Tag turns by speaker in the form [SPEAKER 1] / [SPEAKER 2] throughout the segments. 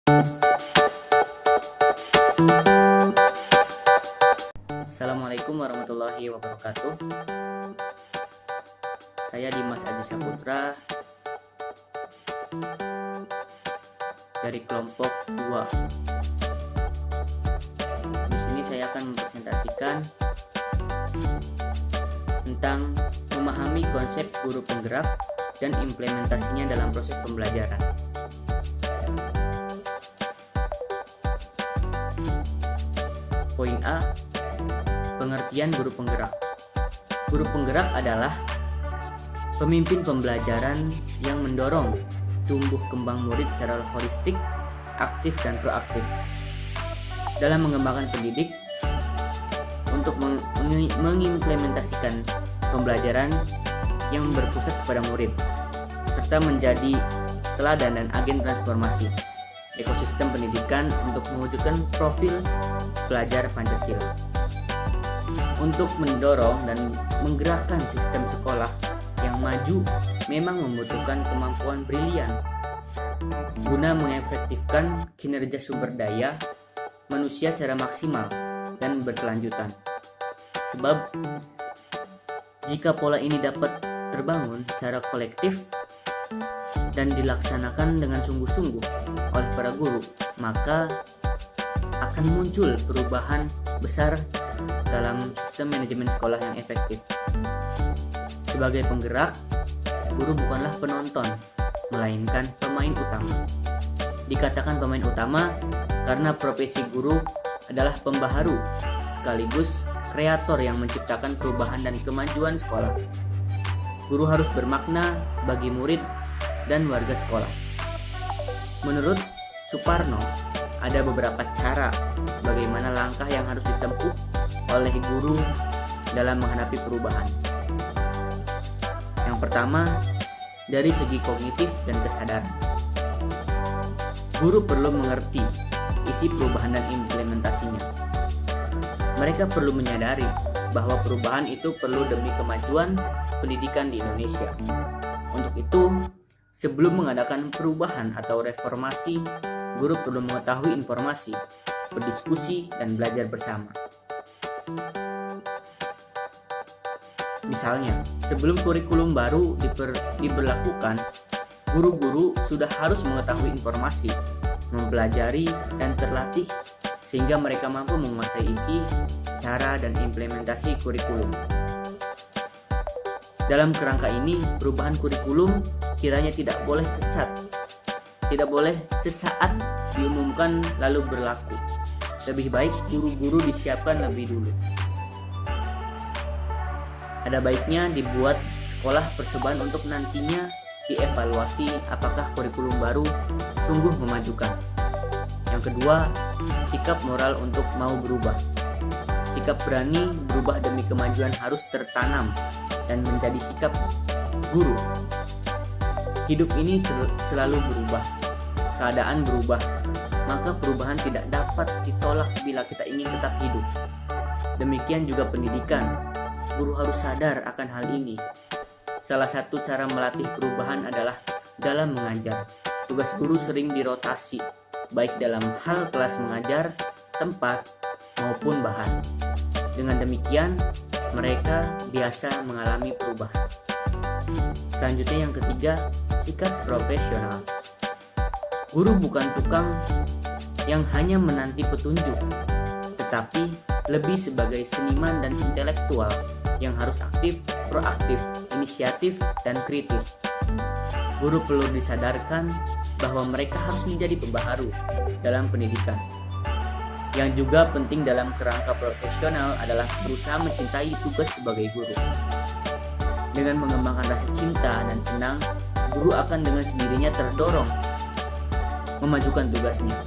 [SPEAKER 1] Assalamualaikum warahmatullahi wabarakatuh. Saya Dimas Adi Saputra dari kelompok 2. Di sini saya akan mempresentasikan tentang memahami konsep guru penggerak dan implementasinya dalam proses pembelajaran. Poin A, pengertian guru penggerak. Guru penggerak adalah pemimpin pembelajaran yang mendorong tumbuh kembang murid secara holistik, aktif dan proaktif dalam mengembangkan pendidik untuk mengimplementasikan pembelajaran yang berpusat kepada murid serta menjadi teladan dan agen transformasi ekosistem pendidikan untuk mewujudkan profil pelajar Pancasila. Untuk mendorong dan menggerakkan sistem sekolah yang maju memang membutuhkan kemampuan brilian guna mengefektifkan kinerja sumber daya manusia secara maksimal dan berkelanjutan. Sebab jika pola ini dapat terbangun secara kolektif dan dilaksanakan dengan sungguh-sungguh oleh para guru, maka akan muncul perubahan besar dalam sistem manajemen sekolah yang efektif. Sebagai penggerak, guru bukanlah penonton, melainkan pemain utama. Dikatakan pemain utama karena profesi guru adalah pembaharu sekaligus kreator yang menciptakan perubahan dan kemajuan sekolah. Guru harus bermakna bagi murid dan warga sekolah. Menurut Suparno, ada beberapa cara bagaimana langkah yang harus ditempuh oleh guru dalam menghadapi perubahan. Yang pertama, dari segi kognitif dan kesadaran. Guru perlu mengerti isi perubahan dan implementasinya. Mereka perlu menyadari bahwa perubahan itu perlu demi kemajuan pendidikan di Indonesia. Untuk itu, sebelum mengadakan perubahan atau reformasi, guru perlu mengetahui informasi, berdiskusi, dan belajar bersama. Misalnya, sebelum kurikulum baru diberlakukan, guru-guru sudah harus mengetahui informasi, mempelajari, dan terlatih sehingga mereka mampu menguasai isi, cara, dan implementasi kurikulum. Dalam kerangka ini, perubahan kurikulum kiranya tidak boleh sesaat diumumkan lalu berlaku. Lebih baik guru-guru disiapkan lebih dulu. Ada baiknya dibuat sekolah percobaan untuk nantinya dievaluasi apakah kurikulum baru sungguh memajukan. Yang kedua, sikap moral untuk mau berubah. Sikap berani berubah demi kemajuan harus tertanam dan menjadi sikap guru. Hidup ini selalu berubah, keadaan berubah, maka perubahan tidak dapat ditolak bila kita ingin tetap hidup. Demikian juga pendidikan, guru harus sadar akan hal ini. Salah satu cara melatih perubahan adalah dalam mengajar. Tugas guru sering dirotasi, baik dalam hal kelas mengajar, tempat, maupun bahan. Dengan demikian, mereka biasa mengalami perubahan. Selanjutnya yang ketiga, sikap profesional. Guru bukan tukang yang hanya menanti petunjuk, tetapi lebih sebagai seniman dan intelektual yang harus aktif, proaktif, inisiatif, dan kritis. Guru perlu disadarkan bahwa mereka harus menjadi pembaharu dalam pendidikan. Yang juga penting dalam kerangka profesional adalah berusaha mencintai tugas sebagai guru. Dengan mengembangkan rasa cinta dan senang, guru akan dengan sendirinya terdorong memajukan tugasnya.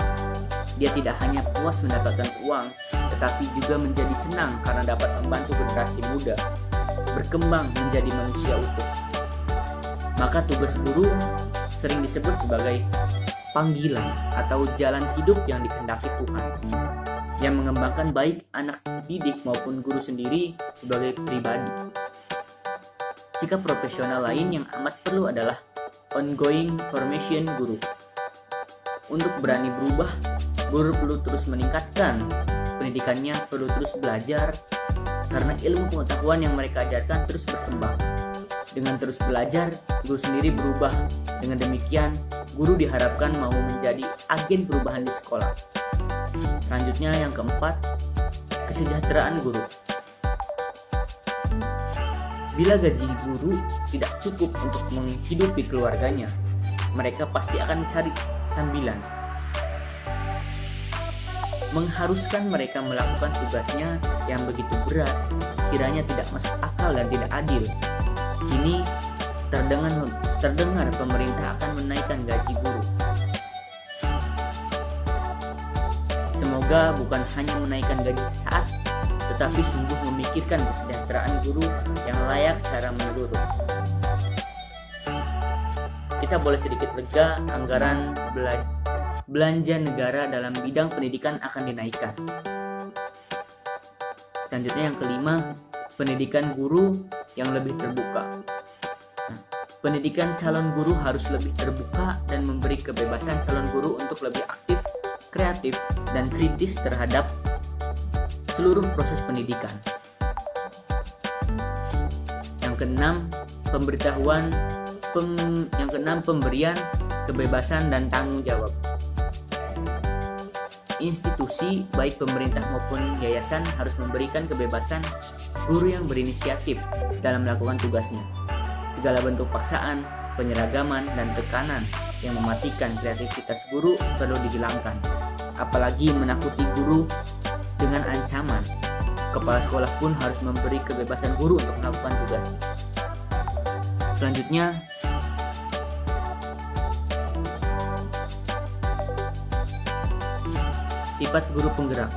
[SPEAKER 1] Dia tidak hanya puas mendapatkan uang, tetapi juga menjadi senang karena dapat membantu generasi muda berkembang menjadi manusia utuh. Maka tugas guru sering disebut sebagai panggilan atau jalan hidup yang dikehendaki Tuhan, yang mengembangkan baik anak didik maupun guru sendiri sebagai pribadi. Sikap profesional lain yang amat perlu adalah ongoing formation guru. Untuk berani berubah, guru perlu terus meningkatkan pendidikannya, perlu terus belajar, karena ilmu pengetahuan yang mereka ajarkan terus berkembang. Dengan terus belajar, guru sendiri berubah. Dengan demikian, guru diharapkan mau menjadi agen perubahan di sekolah. Selanjutnya yang keempat, kesejahteraan guru. Bila gaji guru tidak cukup untuk menghidupi keluarganya, mereka pasti akan cari sambilan. Mengharuskan mereka melakukan tugasnya yang begitu berat kiranya tidak masuk akal dan tidak adil. Kini terdengar pemerintah akan menaikkan gaji guru. Semoga bukan hanya menaikkan gaji sesaat, tetapi sungguh memikirkan kesejahteraan guru yang layak secara menyeluruh. Kita boleh sedikit lega, anggaran belanja negara dalam bidang pendidikan akan dinaikkan. Selanjutnya yang kelima, pendidikan guru yang lebih terbuka. Pendidikan calon guru harus lebih terbuka dan memberi kebebasan calon guru untuk lebih aktif, kreatif, dan kritis terhadap seluruh proses pendidikan. Yang keenam, pemberian kebebasan dan tanggung jawab. Institusi, baik pemerintah maupun yayasan, harus memberikan kebebasan guru yang berinisiatif dalam melakukan tugasnya. Segala bentuk paksaan, penyeragaman, dan tekanan yang mematikan kreativitas guru perlu dihilangkan. Apalagi menakuti guru dengan ancaman. Kepala sekolah pun harus memberi kebebasan guru untuk melakukan tugasnya. Selanjutnya, sifat guru penggerak.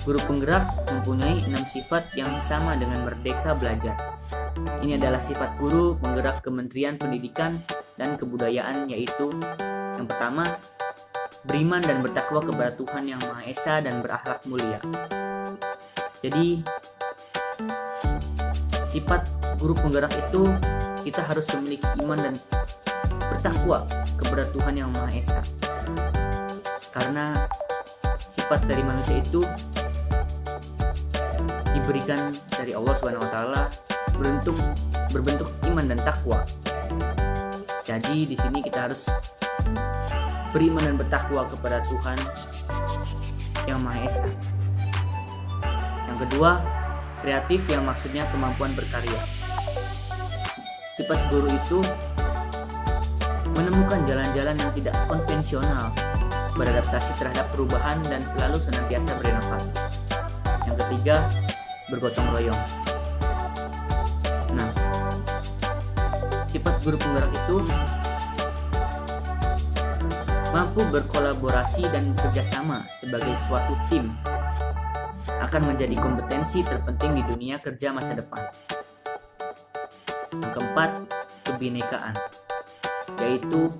[SPEAKER 1] Guru penggerak mempunyai 6 sifat yang sama dengan merdeka belajar. Ini adalah sifat guru penggerak Kementerian Pendidikan dan Kebudayaan, yaitu yang pertama, beriman dan bertakwa kepada Tuhan Yang Maha Esa dan berakhlak mulia. Jadi, sifat guru penggerak itu kita harus memiliki iman dan bertakwa kepada Tuhan Yang Maha Esa. Karena sifat dari manusia itu diberikan dari Allah SWT berbentuk iman dan takwa. Jadi di sini kita harus beriman dan bertakwa kepada Tuhan Yang Maha Esa. Yang kedua, kreatif, yang maksudnya kemampuan berkarya. Sifat guru itu menemukan jalan-jalan yang tidak konvensional, beradaptasi terhadap perubahan, dan selalu senantiasa berinovasi. Yang ketiga, bergotong royong. Nah, sifat guru penggerak itu mampu berkolaborasi dan bekerjasama sebagai suatu tim, akan menjadi kompetensi terpenting di dunia kerja masa depan. Yang keempat, kebinekaan, yaitu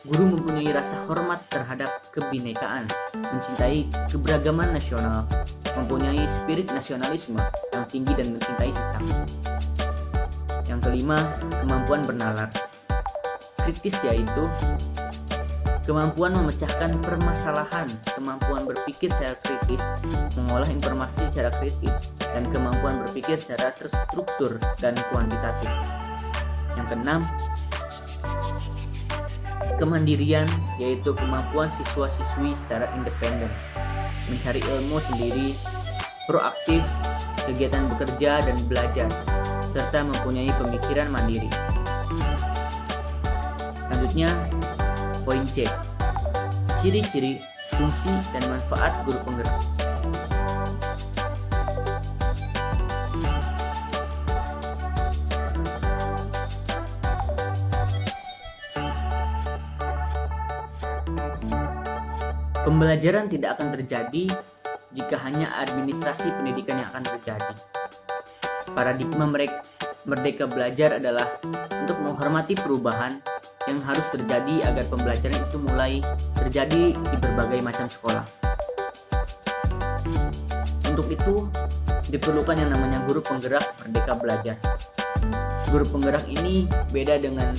[SPEAKER 1] guru mempunyai rasa hormat terhadap kebinekaan, mencintai keberagaman nasional, mempunyai spirit nasionalisme yang tinggi dan mencintai sesama. Yang kelima, kemampuan bernalar. Kritis, yaitu kemampuan memecahkan permasalahan, kemampuan berpikir secara kritis, mengolah informasi secara kritis, dan kemampuan berpikir secara terstruktur dan kuantitatif. Yang keenam, kemandirian, yaitu kemampuan siswa-siswi secara independen, mencari ilmu sendiri, proaktif, kegiatan bekerja dan belajar, serta mempunyai pemikiran mandiri. Selanjutnya, poin C. Ciri-ciri, fungsi, dan manfaat guru penggerak. Pembelajaran tidak akan terjadi jika hanya administrasi pendidikan yang akan terjadi. Paradigma merdeka belajar adalah untuk menghormati perubahan yang harus terjadi agar pembelajaran itu mulai terjadi di berbagai macam sekolah. Untuk itu, diperlukan yang namanya guru penggerak merdeka belajar. Guru penggerak ini beda dengan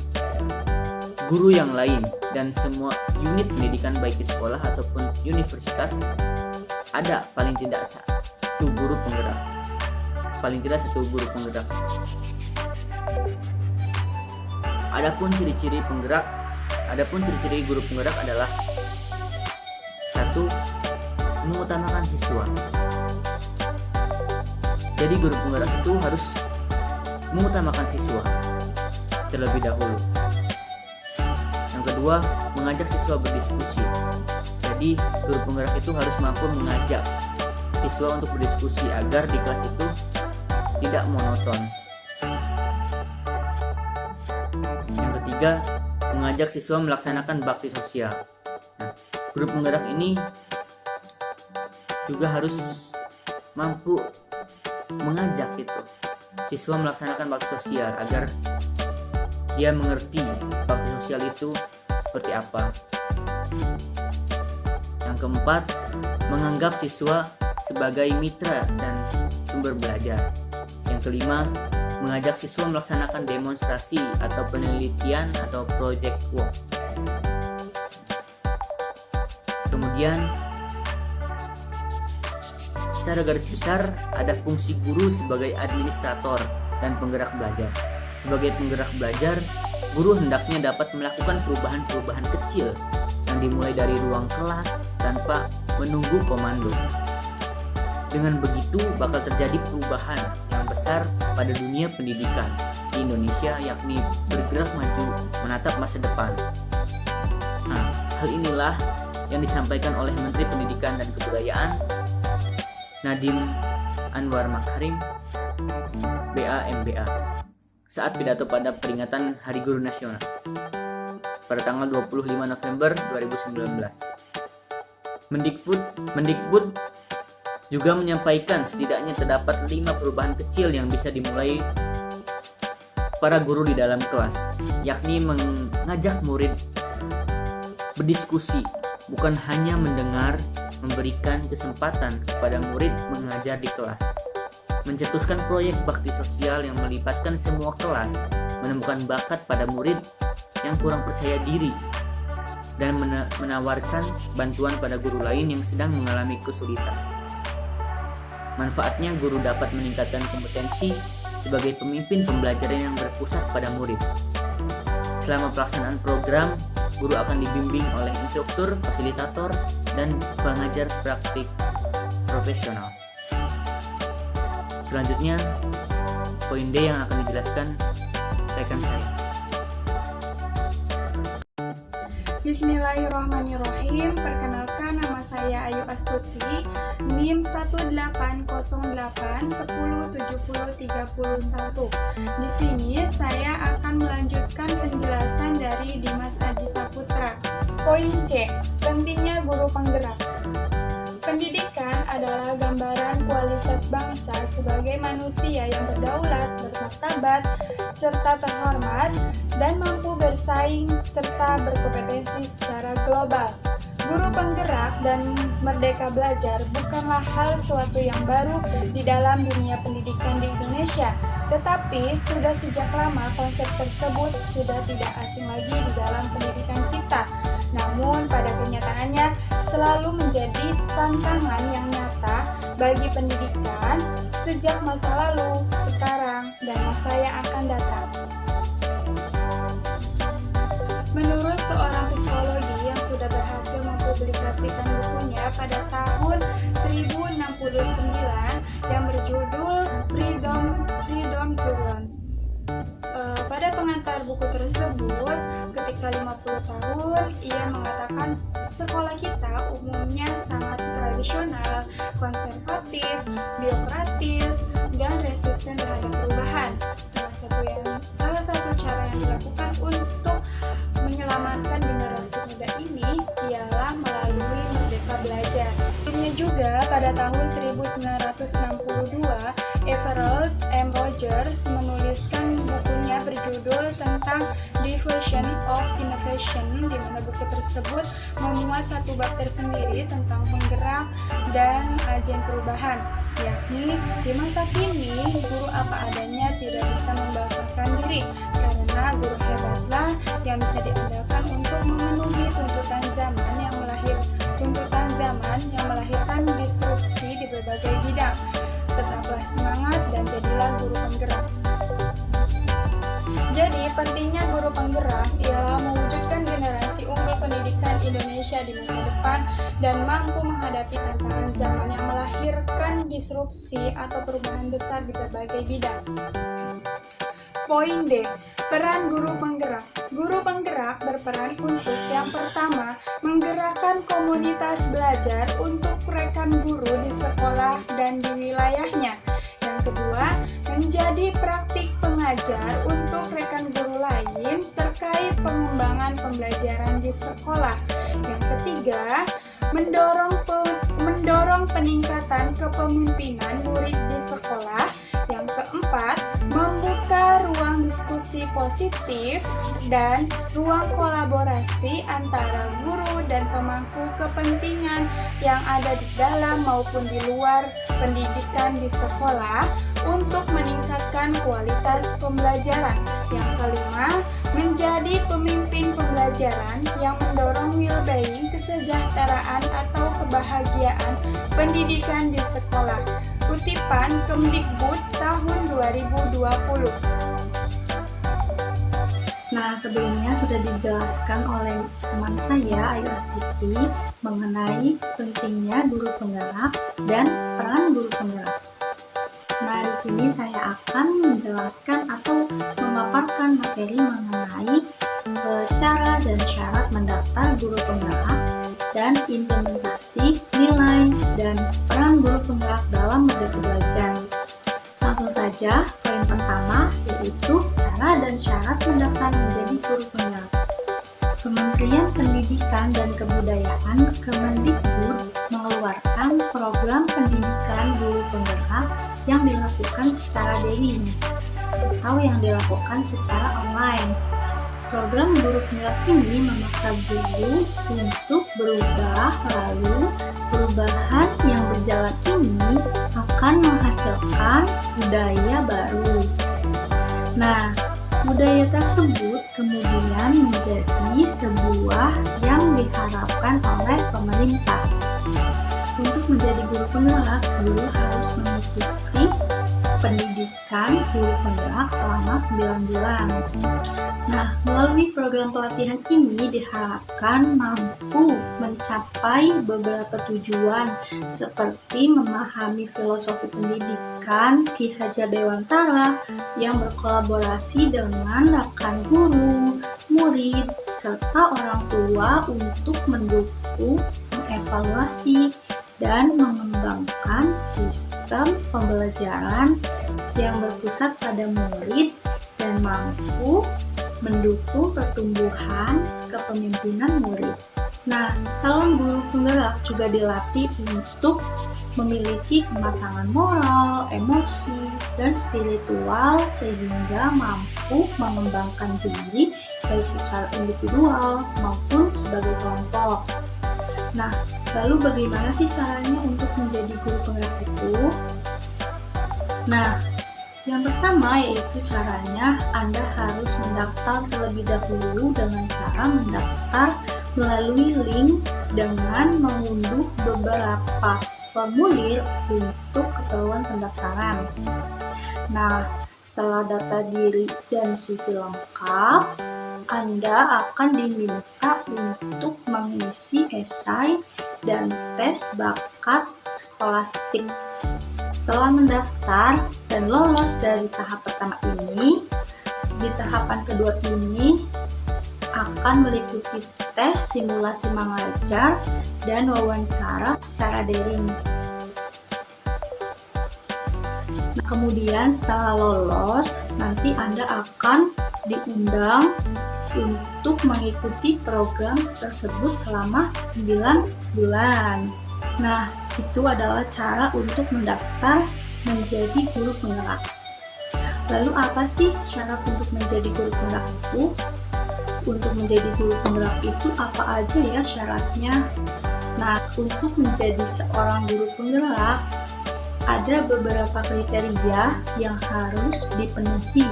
[SPEAKER 1] guru yang lain, dan semua unit pendidikan baik di sekolah ataupun universitas ada paling tidak satu guru penggerak. Adapun ciri-ciri guru penggerak adalah: 1. Mengutamakan siswa. Jadi guru penggerak itu harus mengutamakan siswa terlebih dahulu. Yang kedua, mengajak siswa berdiskusi. Jadi guru penggerak itu harus mampu mengajak siswa untuk berdiskusi agar di kelas itu tidak monoton. Yang ketiga, mengajak siswa melaksanakan bakti sosial. Nah, guru penggerak ini juga harus mampu mengajak siswa melaksanakan bakti sosial agar dia mengerti bakti sosial itu seperti apa. Yang keempat, menganggap siswa sebagai mitra dan sumber belajar. Yang kelima, mengajak siswa melaksanakan demonstrasi atau penelitian atau project work. Kemudian, secara garis besar ada fungsi guru sebagai administrator dan penggerak belajar. Sebagai penggerak belajar, guru hendaknya dapat melakukan perubahan-perubahan kecil yang dimulai dari ruang kelas tanpa menunggu komando. Dengan begitu bakal terjadi perubahan yang besar pada dunia pendidikan di Indonesia, yakni bergerak maju menatap masa depan. Nah, hal inilah yang disampaikan oleh Menteri Pendidikan dan Kebudayaan Nadiem Anwar Makarim, BA-MBA, saat pidato pada peringatan Hari Guru Nasional pada tanggal 25 November 2019. Mendikbud juga menyampaikan setidaknya terdapat 5 perubahan kecil yang bisa dimulai para guru di dalam kelas, yakni mengajak murid berdiskusi, bukan hanya mendengar, memberikan kesempatan kepada murid mengajar di kelas, mencetuskan proyek bakti sosial yang melibatkan semua kelas, menemukan bakat pada murid yang kurang percaya diri, dan menawarkan bantuan pada guru lain yang sedang mengalami kesulitan. Manfaatnya, guru dapat meningkatkan kompetensi sebagai pemimpin pembelajaran yang berpusat pada murid. Selama pelaksanaan program, guru akan dibimbing oleh instruktur, fasilitator, dan pengajar praktik profesional. Selanjutnya, poin D yang akan dijelaskan rekan saya.
[SPEAKER 2] Bismillahirrahmanirrahim. Perkenalkan, nama saya Ayu Astuti, NIM 180810703031. Di sini saya akan melanjutkan penjelasan dari Dimas Aji Saputra. Poin C, pentingnya guru penggerak. Pendidikan adalah gambaran kualitas bangsa sebagai manusia yang berdaulat, bermartabat, serta terhormat, dan mampu bersaing serta berkompetensi secara global. Guru penggerak dan merdeka belajar bukanlah hal suatu yang baru di dalam dunia pendidikan di Indonesia, tetapi sudah sejak lama konsep tersebut sudah tidak asing lagi di dalam pendidikan kita. Namun pada kenyataannya selalu menjadi tantangan yang nyata bagi pendidikan sejak masa lalu, sekarang, dan masa yang akan datang. Menurut seorang psikologi yang sudah berhasil mempublikasikan bukunya pada tahun 1069 yang berjudul Freedom to Learn. Pada pengantar buku tersebut, ketika 50 tahun, ia mengatakan sekolah kita umumnya sangat tradisional, konservatif, birokratis, dan resisten terhadap perubahan. Salah satu cara yang dilakukan untuk menyelamatkan generasi muda ini ialah melalui merdeka belajar. Sebelumnya juga pada tahun 1962, Everett M. Rogers Rogers menuliskan bukunya berjudul tentang Diffusion of Innovation, di mana buku tersebut memuat satu bab tersendiri tentang penggerak dan agen perubahan, yakni di masa kini guru apa adanya tidak bisa membanggakan diri, karena guru hebatlah yang bisa diandalkan untuk memenuhi tuntutan zaman yang melahirkan disrupsi di berbagai bidang. Tetaplah semangat dan jadilah guru penggerak. Jadi, pentingnya guru penggerak ialah mewujudkan generasi unggul pendidikan Indonesia di masa depan dan mampu menghadapi tantangan zaman yang melahirkan disrupsi atau perubahan besar di berbagai bidang. Poin D. Peran guru penggerak. Guru penggerak berperan untuk yang pertama, menggerakkan komunitas belajar untuk rekan guru di sekolah dan di wilayahnya. Yang kedua, menjadi praktik pengajar untuk rekan guru lain terkait pengembangan pembelajaran di sekolah. Yang ketiga, mendorong peningkatan kepemimpinan murid di sekolah. Yang keempat, membuka ruang diskusi positif dan ruang kolaborasi antara guru dan pemangku kepentingan yang ada di dalam maupun di luar pendidikan di sekolah untuk meningkatkan kualitas pembelajaran. Yang kelima, menjadi pemimpin pembelajaran yang mendorong well-being, kesejahteraan atau kebahagiaan pendidikan di sekolah. Kutipan Kemdikbud tahun 2020.
[SPEAKER 3] Nah, sebelumnya sudah dijelaskan oleh teman saya, Ayu Astuti, mengenai pentingnya guru penggerak dan peran guru penggerak. Nah, di sini saya akan menjelaskan atau memaparkan materi mengenai cara dan syarat mendaftar guru penggerak dan implementasi nilai dan peran guru penggerak dalam Merdeka Belajar. Langsung saja, poin pertama yaitu cara dan syarat mendaftar menjadi guru penggerak. Kementerian Pendidikan dan Kebudayaan Kemendikbud mengeluarkan program pendidikan guru penggerak yang dilakukan secara daring atau yang dilakukan secara online. Program guru penggerak ini memaksa guru untuk berubah, lalu perubahan yang berjalan ini akan menghasilkan budaya baru. Nah, budaya tersebut kemudian menjadi sebuah yang diharapkan oleh pemerintah. Untuk menjadi guru penggerak, guru harus mengikuti pendidikan guru penggerak selama 9 bulan. Nah, melalui program pelatihan ini diharapkan mampu mencapai beberapa tujuan seperti memahami filosofi pendidikan Ki Hajar Dewantara yang berkolaborasi dengan rekan guru, murid, serta orang tua untuk mendukung, mengevaluasi, dan mengembangkan sistem pembelajaran yang berpusat pada murid dan mampu mendukung pertumbuhan kepemimpinan murid. Nah, calon guru penggerak juga dilatih untuk memiliki kematangan moral, emosi, dan spiritual sehingga mampu mengembangkan diri baik secara individual maupun sebagai kelompok. Nah, lalu bagaimana sih caranya untuk menjadi guru penggerak itu? Nah, yang pertama yaitu caranya Anda harus mendaftar terlebih dahulu dengan cara mendaftar melalui link dengan mengunduh beberapa formulir untuk keperluan pendaftaran. Nah, setelah data diri dan CV lengkap, Anda akan diminta untuk mengisi esai dan tes bakat skolastik. Setelah mendaftar dan lolos dari tahap pertama ini, di tahapan kedua ini akan meliputi tes simulasi mengajar dan wawancara secara daring. Nah, kemudian setelah lolos, nanti Anda akan diundang untuk mengikuti program tersebut selama 9 bulan. Nah, itu adalah cara untuk mendaftar menjadi guru penggerak. Lalu apa sih syarat untuk menjadi guru penggerak itu? Untuk menjadi guru penggerak itu apa aja ya syaratnya? Nah, untuk menjadi seorang guru penggerak, ada beberapa kriteria yang harus dipenuhi.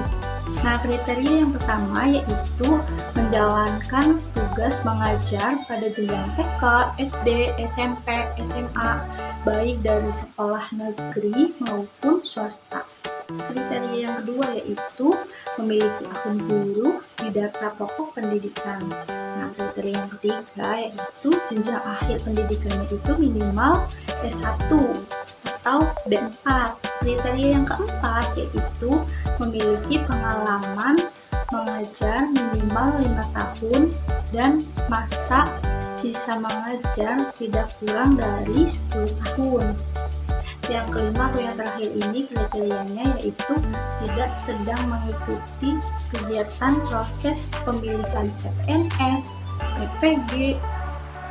[SPEAKER 3] Nah, kriteria yang pertama yaitu menjalankan tugas mengajar pada jenjang TK, SD, SMP, SMA, baik dari sekolah negeri maupun swasta. Kriteria yang kedua yaitu memiliki akun guru di data pokok pendidikan. Nah, kriteria yang ketiga yaitu jenjang akhir pendidikannya itu minimal S1 atau D4. Kriteria yang keempat yaitu memiliki pengalaman mengajar minimal 5 tahun dan masa sisa mengajar tidak kurang dari 10 tahun. Yang kelima atau yang terakhir ini kriterianya yaitu tidak sedang mengikuti kegiatan proses pemilihan CPNS, PPG,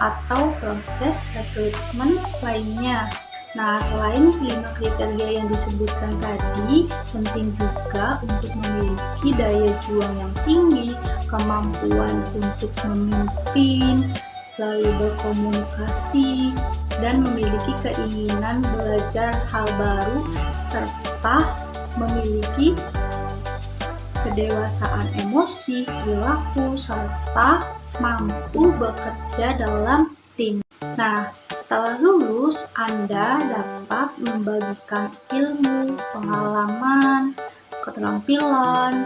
[SPEAKER 3] atau proses rekrutmen lainnya. Nah, selain 5 kriteria yang disebutkan tadi, penting juga untuk memiliki daya juang yang tinggi, kemampuan untuk memimpin, lalu berkomunikasi, dan memiliki keinginan belajar hal baru, serta memiliki kedewasaan emosi, perilaku, serta mampu bekerja dalam tim. Nah, setelah lulus, Anda dapat membagikan ilmu, pengalaman, keterampilan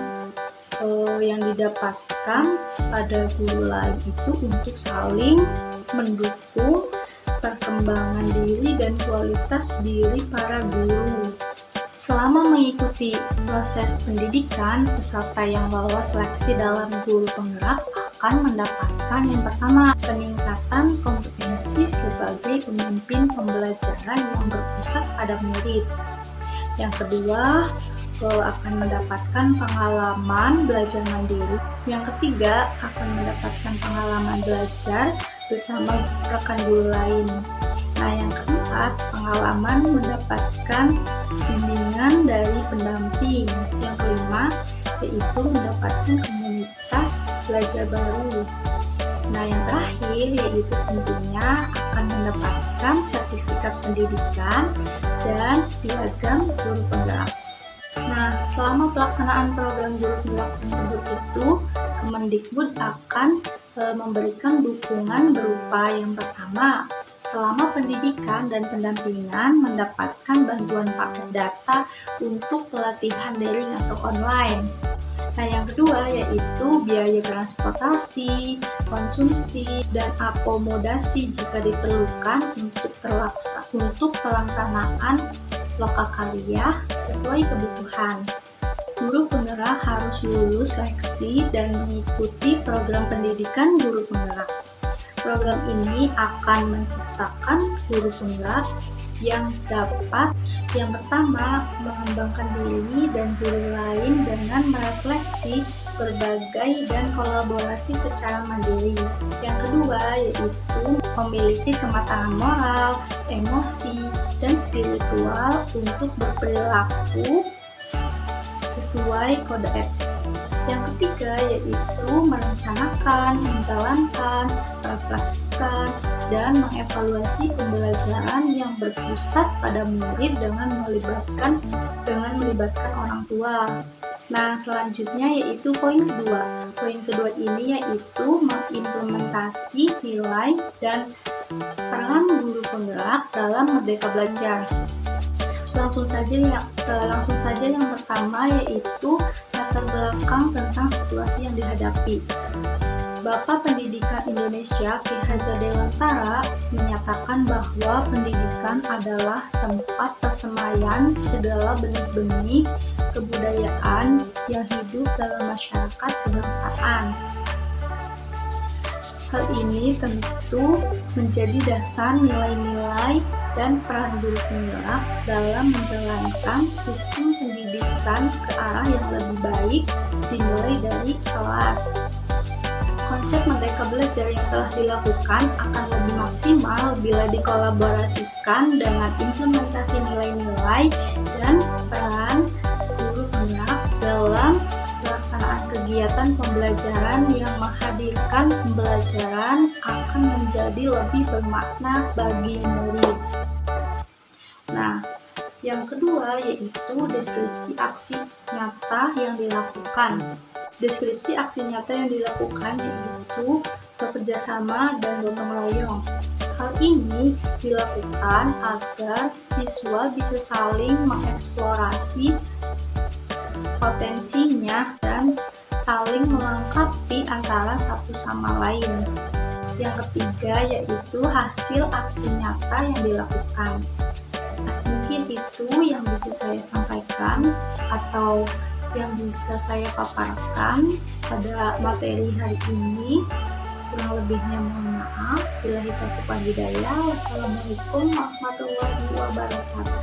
[SPEAKER 3] yang didapatkan pada guru lain itu untuk saling mendukung perkembangan diri dan kualitas diri para guru. Selama mengikuti proses pendidikan, peserta yang lolos seleksi dalam guru penggerak akan mendapatkan yang pertama, peningkatan kompetensi sebagai pemimpin pembelajaran yang berpusat pada murid. Yang kedua, akan mendapatkan pengalaman belajar mandiri. Yang ketiga, akan mendapatkan pengalaman belajar bersama rekan guru lain. Nah, yang keempat, pengalaman mendapatkan bimbingan dari pendamping. Yang kelima, yaitu mendapatkan komunitas belajar baru. Nah, yang terakhir yaitu tentunya akan mendapatkan sertifikat pendidikan dan piagam guru penggerak. Nah, selama pelaksanaan program guru penggerak tersebut itu, Kemendikbud akan memberikan dukungan berupa yang pertama, selama pendidikan dan pendampingan mendapatkan bantuan paket data untuk pelatihan daring atau online. Nah, yang kedua yaitu biaya transportasi, konsumsi, dan akomodasi jika diperlukan untuk pelaksanaan lokakarya sesuai kebutuhan. Guru penggerak harus lulus seleksi dan mengikuti program pendidikan guru penggerak. Program ini akan menciptakan guru penggerak yang dapat yang pertama mengembangkan diri dan guru lain dengan merefleksi berbagai dan kolaborasi secara mandiri. Yang kedua yaitu memiliki kematangan moral, emosi, dan spiritual untuk berperilaku sesuai kode etik. Yang ketiga yaitu merencanakan, menjalankan, merefleksikan, dan mengevaluasi pembelajaran yang berpusat pada murid dengan melibatkan orang tua. Nah, selanjutnya yaitu poin kedua. Poin kedua ini yaitu mengimplementasi nilai dan peran guru penggerak dalam Merdeka Belajar. Langsung saja yang pertama yaitu latar belakang tentang situasi yang dihadapi. Bapak Pendidikan Indonesia Ki Hajar Dewantara menyatakan bahwa pendidikan adalah tempat persemaian segala benih-benih kebudayaan yang hidup dalam masyarakat kebangsaan. Hal ini tentu menjadi dasar nilai-nilai dan peran guru penggerak dalam menjalankan sistem pendidikan ke arah yang lebih baik dimulai dari kelas. Konsep Merdeka Belajar yang telah dilakukan akan lebih maksimal bila dikolaborasikan dengan implementasi nilai-nilai dan peran guru penggerak dalam pelaksanaan kegiatan pembelajaran yang menghadirkan pembelajaran akan menjadi lebih bermakna bagi murid. Nah, yang kedua yaitu deskripsi aksi nyata yang dilakukan. Deskripsi aksi nyata yang dilakukan yaitu bekerja sama dan gotong royong. Hal ini dilakukan agar siswa bisa saling mengeksplorasi potensinya dan saling melengkapi antara satu sama lain. Yang ketiga yaitu hasil aksi nyata yang dilakukan. Mungkin itu yang bisa saya sampaikan atau yang bisa saya paparkan pada materi hari ini. Kurang lebihnya mohon maaf. Billahi taufiq wal hidayah. Wassalamualaikum warahmatullahi wabarakatuh.